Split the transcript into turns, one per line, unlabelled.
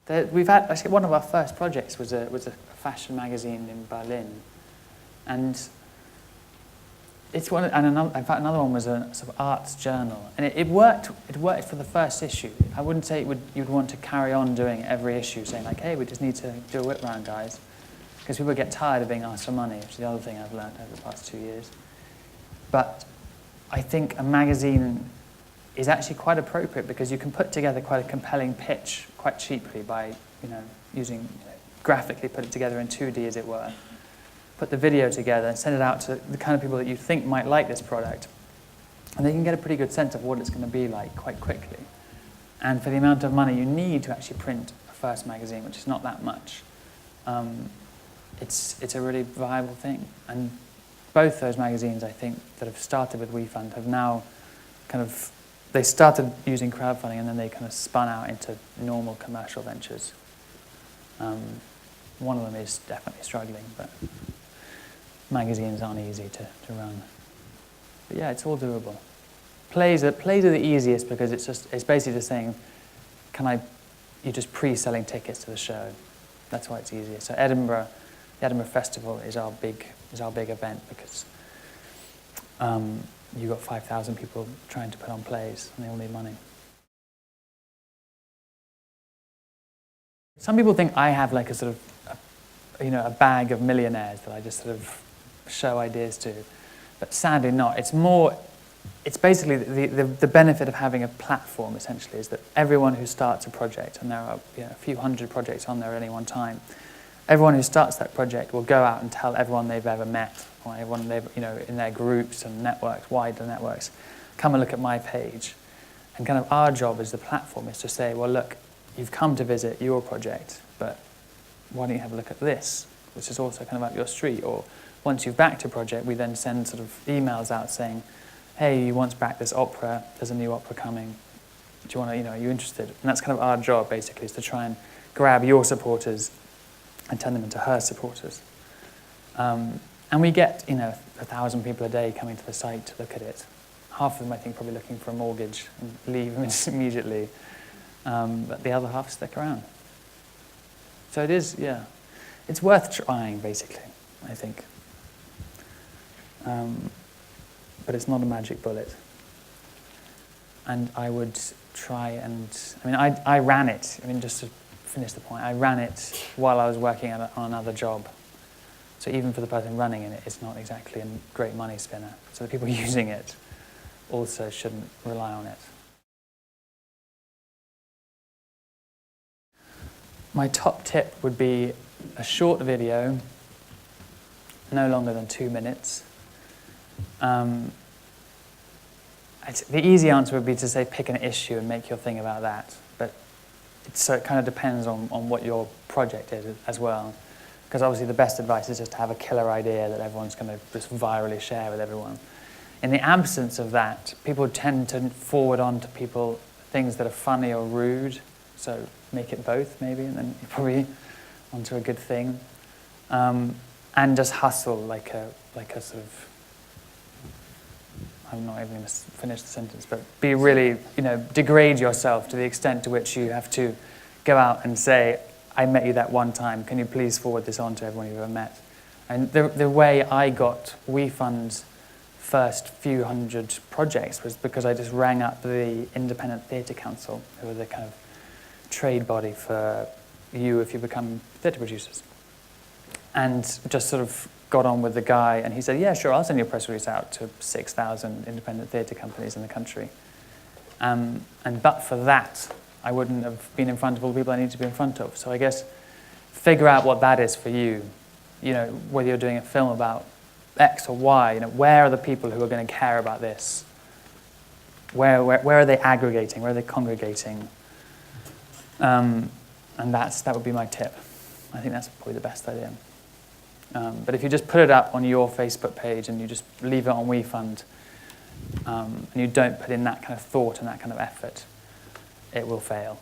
We've had, actually, one of our first projects was a fashion magazine in Berlin, and it's one. And another, in fact, another one was a sort of arts journal, and it worked. It worked for the first issue. I wouldn't say you'd want to carry on doing every issue, saying like, "Hey, we just need to do a whip round, guys," because people get tired of being asked for money, which is the other thing I've learned over the past 2 years. But I think a magazine is actually quite appropriate because you can put together quite a compelling pitch quite cheaply by, using, graphically put it together in 2D, as it were. Put the video together and send it out to the kind of people that you think might like this product. And they can get a pretty good sense of what it's going to be like quite quickly. And for the amount of money you need to actually print a first magazine, which is not that much, it's a really viable thing. And both those magazines, I think, that have started with WeFund have now they started using crowdfunding and then they kind of spun out into normal commercial ventures. One of them is definitely struggling, but magazines aren't easy to run. But yeah, it's all doable. Plays are the easiest because it's basically just saying, you're just pre-selling tickets to the show. That's why it's easier. So the Edinburgh Festival is our big event because you've got 5,000 people trying to put on plays and they all need money. Some people think I have like a sort of, a bag of millionaires that I just sort of show ideas to, but sadly not. It's basically the benefit of having a platform essentially is that everyone who starts a project, and there are a few hundred projects on there at any one time, everyone who starts that project will go out and tell everyone they've ever met, or everyone they've, in their groups and networks, wider networks, come and look at my page. And kind of our job as the platform is to say, well, look, you've come to visit your project, but why don't you have a look at this, which is also kind of up your street? Or once you've backed a project, we then send sort of emails out saying, hey, you once backed this opera, there's a new opera coming. Do you want to, are you interested? And that's kind of our job, basically, is to try and grab your supporters and turn them into her supporters. And we get, 1,000 people a day coming to the site to look at it. Half of them, I think, probably looking for a mortgage and leave immediately. But the other half stick around. So it is, it's worth trying, basically, I think. But it's not a magic bullet. And I would try and, I ran it, just to finish the point, I ran it while I was working on another job. So even for the person running in it, it's not exactly a great money spinner. So the people using it also shouldn't rely on it. My top tip would be a short video, no longer than 2 minutes. The easy answer would be to say pick an issue and make your thing about that. But so it kind of depends on what your project is as well. Because obviously the best advice is just to have a killer idea that everyone's going to just virally share with everyone. In the absence of that, people tend to forward on to people things that are funny or rude. So make it both, maybe, and then you're probably onto a good thing. And just hustle like a sort of, I'm not even going to finish the sentence, but be really, degrade yourself to the extent to which you have to go out and say, I met you that one time, can you please forward this on to everyone you've ever met? And the way I got WeFund's first few hundred projects was because I just rang up the Independent Theatre Council, who are the kind of trade body for you if you become theatre producers. And just sort of got on with the guy, and he said, yeah, sure, I'll send you a press release out to 6,000 independent theatre companies in the country. And but for that, I wouldn't have been in front of all the people I need to be in front of. So I guess figure out what that is for you. Whether you're doing a film about X or Y, where are the people who are going to care about this? Where are they aggregating? Where are they congregating? And that would be my tip. I think that's probably the best idea. But if you just put it up on your Facebook page and you just leave it on WeFund, and you don't put in that kind of thought and that kind of effort, it will fail.